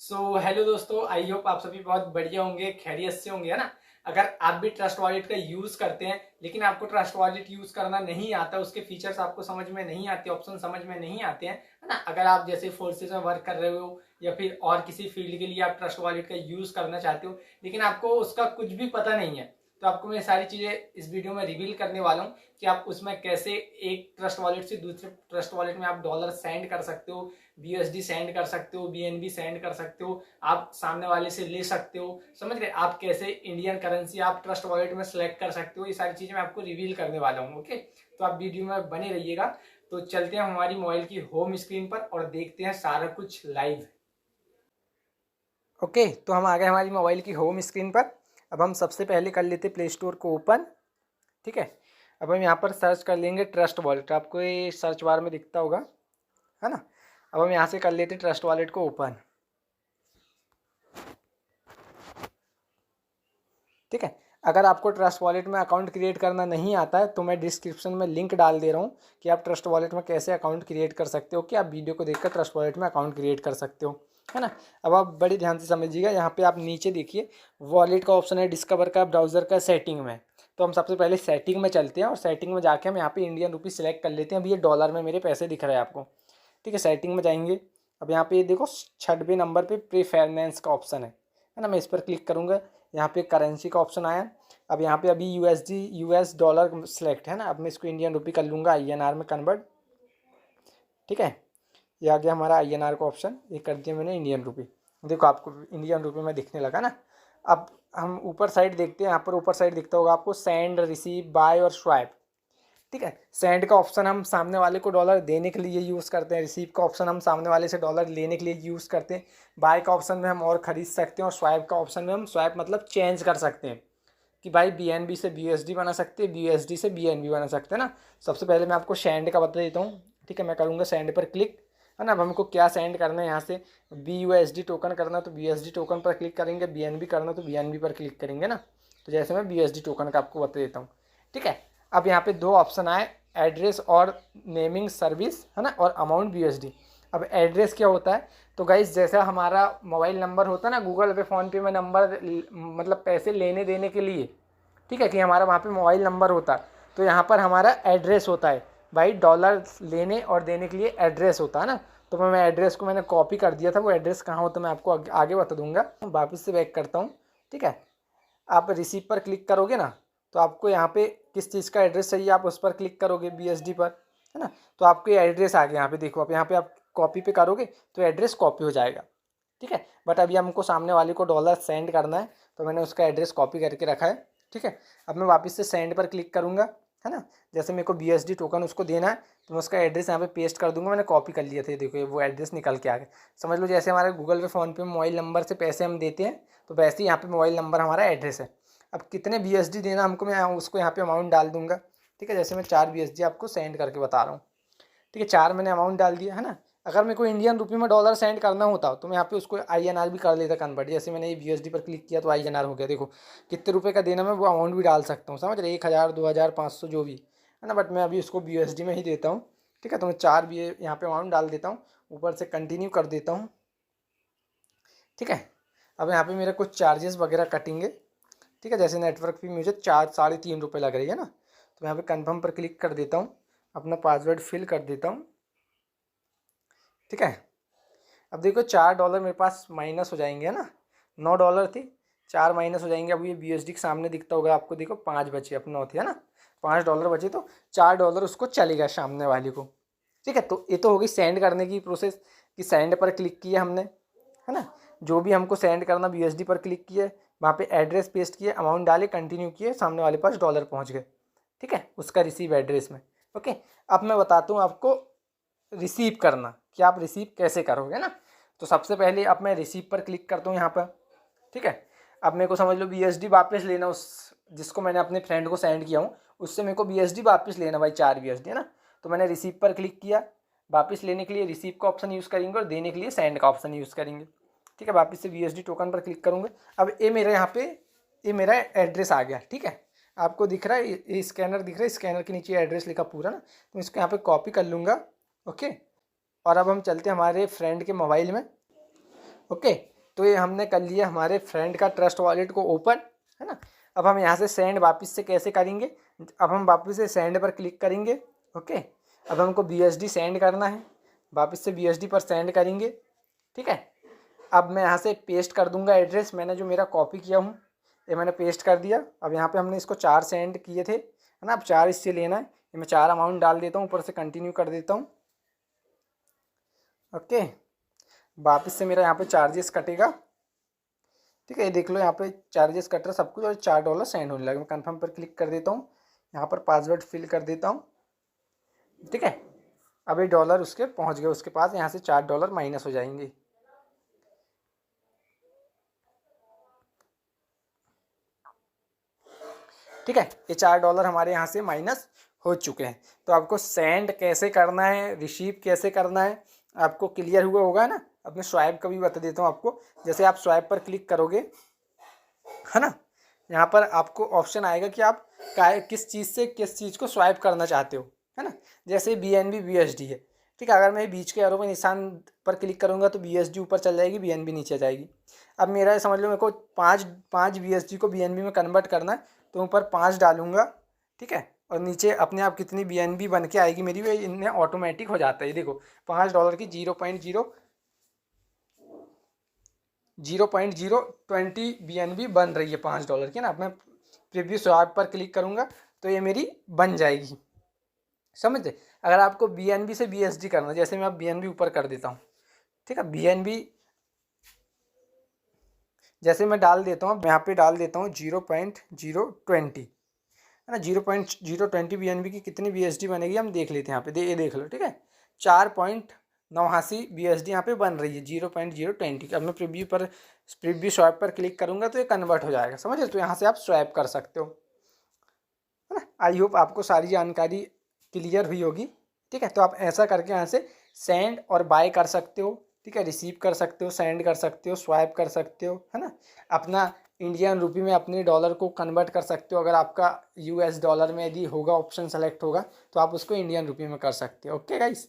So hello दोस्तों, I hope आप सभी बहुत बढ़िया होंगे, खैरियत से होंगे, है ना। अगर आप भी ट्रस्ट वॉलेट का यूज करते हैं लेकिन आपको ट्रस्ट वॉलेट यूज करना नहीं आता, उसके फीचर्स आपको समझ में नहीं आते, ऑप्शन समझ में नहीं आते हैं, है ना। अगर आप जैसे फोर्सेज में वर्क कर रहे हो या फिर और किसी फील्ड के लिए आप ट्रस्ट वॉलेट का यूज करना चाहते हो लेकिन आपको उसका कुछ भी पता नहीं है, तो आपको मैं सारी चीजें इस वीडियो में रिवील करने वाला हूँ कि आप उसमें कैसे एक ट्रस्ट वॉलेट से दूसरे ट्रस्ट वॉलेट में आप डॉलर सेंड कर सकते हो, बीएसडी सेंड कर सकते हो, बीएनबी सेंड कर सकते हो, आप सामने वाले से ले सकते हो। समझ गए आप कैसे इंडियन करेंसी आप ट्रस्ट वॉलेट में सेलेक्ट कर सकते हो। ये सारी चीजें मैं आपको रिवील करने वाला हूँ। ओके, तो आप वीडियो में बने रहिएगा। तो चलते हैं हमारी मोबाइल की होम स्क्रीन पर और देखते हैं सारा कुछ लाइव। ओके, तो हम आ गए हमारी मोबाइल की होम स्क्रीन पर। अब हम सबसे पहले कर लेते प्ले स्टोर को ओपन। ठीक है, अब हम यहाँ पर सर्च कर लेंगे ट्रस्ट वॉलेट, आपको ये सर्च बार में दिखता होगा, है ना। अब हम यहाँ से कर लेते ट्रस्ट वॉलेट को ओपन। ठीक है, अगर आपको ट्रस्ट वॉलेट में अकाउंट क्रिएट करना नहीं आता है तो मैं डिस्क्रिप्शन में लिंक डाल दे रहा हूँ कि आप ट्रस्ट वॉलेट में कैसे अकाउंट क्रिएट कर सकते हो, कि आप वीडियो को देखकर ट्रस्ट वॉलेट में अकाउंट क्रिएट कर सकते हो, है ना। अब आप बड़ी ध्यान से समझिएगा, यहाँ पे आप नीचे देखिए वॉलेट का ऑप्शन है, डिस्कवर का, ब्राउजर का, सेटिंग में। तो हम सबसे पहले सेटिंग में चलते हैं और सेटिंग में जाके हम यहाँ पे इंडियन रुपीज़ सेलेक्ट कर लेते हैं। अभी ये डॉलर में मेरे पैसे दिख रहे हैं आपको। ठीक है, सेटिंग में जाएंगे। अब यहाँ पे देखो 6वें नंबर पे प्रीफरेंस का ऑप्शन है ना। मैं इस पर क्लिक करूँगा, यहाँ पे करेंसी का ऑप्शन आया। अब यहाँ पे अभी यूएसडी यूएस डॉलर सेलेक्ट है ना। अब मैं इसको इंडियन रुपी कर लूँगा, आईएनआर में कन्वर्ट। ठीक है, ये आ गया हमारा आईएनआर का ऑप्शन, ये कर दिया मैंने इंडियन रुपी। देखो आपको इंडियन रुपी में दिखने लगा ना। अब हम ऊपर साइड देखते हैं, यहाँ पर ऊपर साइड दिखता होगा आपको सेंड, रिसीव, बाय और स्वाइप। ठीक है, सेंड का ऑप्शन हम सामने वाले को डॉलर देने के लिए यूज़ करते हैं, रिसीव का ऑप्शन हम सामने वाले से डॉलर लेने के लिए यूज़ करते हैं, बाय का ऑप्शन में हम और ख़रीद सकते हैं, और स्वाइप का ऑप्शन में हम स्वाइप मतलब चेंज कर सकते हैं कि भाई बीएनबी से बीएसडी बना सकते हैं, बीएसडी से बीएनबी बना सकते हैं ना। सबसे पहले मैं आपको सेंड का बता देता हूँ। ठीक है, मैं करूँगा सेंड पर क्लिक, है ना। अब हमको क्या सेंड करना है, यहाँ से BUSD टोकन करना तो BUSD टोकन पर क्लिक करेंगे, BNB करना तो BNB पर क्लिक करेंगे ना। तो जैसे मैं BUSD टोकन का आपको बता देता हूँ। ठीक है, अब यहाँ पे 2 ऑप्शन आए, एड्रेस और नेमिंग सर्विस, है ना, और अमाउंट BUSD। अब एड्रेस क्या होता है, तो गाइस जैसा हमारा मोबाइल नंबर होता है ना गूगल पे, फ़ोन पे में नंबर मतलब पैसे लेने देने के लिए, ठीक है, कि हमारा वहाँ पे मोबाइल नंबर होता है, तो यहाँ पर हमारा एड्रेस होता है भाई। डॉलर लेने और देने के लिए एड्रेस होता है ना। तो मैं एड्रेस को मैंने कॉपी कर दिया था, वो एड्रेस कहाँ हो तो मैं आपको आगे बता दूंगा। वापस से बैक करता हूँ। ठीक है, आप रिसीव पर क्लिक करोगे ना, तो आपको यहाँ पे किस चीज़ का एड्रेस चाहिए आप उस पर क्लिक करोगे, BSD पर, है ना। तो आपको ये एड्रेस आ गया यहाँ पे, देखो आप यहाँ पे आप कॉपी पे करोगे तो एड्रेस कॉपी हो जाएगा। ठीक है, बट अभी हमको सामने वाले को डॉलर सेंड करना है, तो मैंने उसका एड्रेस कॉपी करके रखा है। ठीक है, अब मैं वापस से सेंड पर क्लिक करूँगा, है ना। जैसे मेरे को BSD टोकन उसको देना है तो मैं उसका एड्रेस यहाँ पे पेस्ट कर दूंगा, मैंने कॉपी कर लिया था, देखो ये वो एड्रेस निकल के आ गया। समझ लो जैसे हमारे गूगल पे, फ़ोन पे, मोबाइल नंबर से पैसे हम देते हैं, तो वैसे ही यहाँ पे मोबाइल नंबर हमारा एड्रेस है। अब कितने BSD देना हमको, मैं उसको यहाँ पे अमाउंट डाल दूंगा। ठीक है, जैसे मैं 4 BSD आपको सेंड करके बता रहा हूँ। ठीक है, 4 मैंने अमाउंट डाल दिया, है ना। अगर मेरे को इंडियन रुपी में डॉलर सेंड करना होता तो मैं यहाँ पे उसको INR भी कर लेता कन्वर्ट। जैसे मैंने ये BSD पर क्लिक किया तो INR हो गया, देखो कितने रुपए का देना, मैं वो अमाउंट भी डाल सकता हूँ, समझ रहे, 1000, 2000, 500 जो भी, है ना। बट मैं अभी उसको BSD में ही देता हूँ। ठीक है, तो मैं 4 भी यहाँ पे अमाउंट डाल देता हूँ, ऊपर से कंटिन्यू कर देता हूँ। ठीक है, अब यहाँ पे मेरे कुछ चार्जेस वगैरह कटेंगे। ठीक है, जैसे नेटवर्क फी मुझे 3.5 रुपये लग रही है ना, तो यहाँ पे कंफर्म पर क्लिक कर देता हूँ, अपना पासवर्ड फिल कर देता हूँ। ठीक है, अब देखो $4 मेरे पास माइनस हो जाएंगे, है ना। $9 थी, 4 माइनस हो जाएंगे। अब ये BSD के सामने दिखता होगा आपको, देखो 5 बचे, अपना होती है ना, $5 बचे, तो $4 उसको चलेगा सामने वाले को। ठीक है, तो ये तो होगी सेंड करने की प्रोसेस, कि सेंड पर क्लिक किया हमने, है ना। जो भी हमको सेंड करना, BSD पर क्लिक किए, वहाँ पे एड्रेस पेस्ट किए, अमाउंट डाले, कंटिन्यू किए, सामने वाले पास डॉलर पहुँच गए। ठीक है, उसका रिसीव एड्रेस में। ओके, अब मैं बताता हूँ आपको रिसीव करना, कि आप रिसीव कैसे करोगे ना। तो सबसे पहले अब मैं रिसीव पर क्लिक करता हूँ यहाँ पर। ठीक है, अब मेरे को समझ लो BSD वापस लेना, उस जिसको मैंने अपने फ्रेंड को सेंड किया हूँ उससे मेरे को BSD वापस लेना भाई, 4 BSD, है ना। तो मैंने रिसीव पर क्लिक किया, वापस लेने के लिए रिसीव का ऑप्शन यूज़ करेंगे और देने के लिए सेंड का ऑप्शन यूज़ करेंगे। ठीक है, वापस से BSD टोकन पर क्लिक करूँगा। अब ये मेरे यहाँ पे ये मेरा एड्रेस आ गया। ठीक है, आपको दिख रहा है, ये स्कैनर दिख रहा है, स्कैनर के नीचे एड्रेस लिखा पूरा ना, तो इसको यहाँ पे कॉपी कर लूँगा। ओके, और अब हम चलते हैं हमारे फ्रेंड के मोबाइल में। ओके, तो ये हमने कर लिया हमारे फ्रेंड का ट्रस्ट वॉलेट को ओपन, है ना। अब हम यहाँ से सेंड वापस से कैसे करेंगे, अब हम वापस से सेंड पर क्लिक करेंगे। ओके, अब हमको BSD सेंड करना है, वापस से BSD पर सेंड करेंगे। ठीक है, अब मैं यहाँ से पेस्ट कर दूंगा एड्रेस, मैंने जो मेरा कॉपी किया हूँ ये मैंने पेस्ट कर दिया। अब यहाँ पे हमने इसको 4 सेंड किए थे, है ना। अब 4 इससे लेना है, ये मैं 4 अमाउंट डाल देता हूँ, ऊपर से कंटिन्यू कर देता हूँ। ओके, वापस से मेरा यहाँ पे चार्जेस कटेगा। ठीक है, ये देख लो यहाँ पे चार्जेस कट रहा सब कुछ, और $4 सेंड होने लगे। मैं कन्फर्म पर क्लिक कर देता हूँ, यहाँ पर पासवर्ड फिल कर देता हूँ। ठीक है, अब ये डॉलर उसके पहुँच गए उसके पास, यहाँ से $4 माइनस हो जाएंगे। ठीक है, ये $4 हमारे यहाँ से माइनस हो चुके हैं। तो आपको सेंड कैसे करना है, रिसीव कैसे करना है, आपको क्लियर हुआ होगा ना। अब मैं स्वाइप का भी बता देता हूँ आपको। जैसे आप स्वाइप पर क्लिक करोगे, है ना, यहाँ पर आपको ऑप्शन आएगा कि आप किस चीज़ से किस चीज़ को स्वाइप करना चाहते हो, है ना। जैसे BNB BSD है, ठीक है, अगर मैं बीच के एरो पे निशान पर क्लिक करूँगा तो BSD ऊपर चल जाएगी, BNB नीचे जाएगी। अब मेरा समझ लो मेरे को पाँच BSD को BNB में कन्वर्ट करना है, तो ऊपर 5 डालूंगा। ठीक है, और नीचे अपने आप कितनी BNB बन के आएगी मेरी, वो इनमें ऑटोमेटिक हो जाता है। देखो $5 की 0.020 BNB बन रही है $5 की ना। अब मैं प्रीव्यू स्वाइप पर क्लिक करूँगा तो ये मेरी बन जाएगी, समझे। अगर आपको BNB से BSD करना, जैसे मैं अब BNB ऊपर कर देता हूँ। ठीक है, BNB जैसे मैं डाल देता हूँ, यहाँ पे डाल देता हूँ 0.020, है ना। 0.020 BNB की कितनी BSD बनेगी हम देख लेते हैं। यहाँ पे ये देख लो, ठीक है, 4.89 BSD यहाँ पे बन रही है 0.020 की। अब मैं प्रीव्यू स्वाइप पर क्लिक करूँगा तो ये कन्वर्ट हो जाएगा, समझ। तो यहाँ से आप स्वाइप कर सकते हो, है ना। आई होप आपको सारी जानकारी क्लियर हुई होगी। ठीक है, तो आप ऐसा करके यहाँ से सेंड और बाय कर सकते हो। ठीक है, रिसीव कर सकते हो, सेंड कर सकते हो, स्वाइप कर सकते हो, है ना। अपना इंडियन रुपी में अपने डॉलर को कन्वर्ट कर सकते हो। अगर आपका US डॉलर में यदि होगा ऑप्शन सेलेक्ट होगा तो आप उसको इंडियन रुपी में कर सकते हो। Okay guys.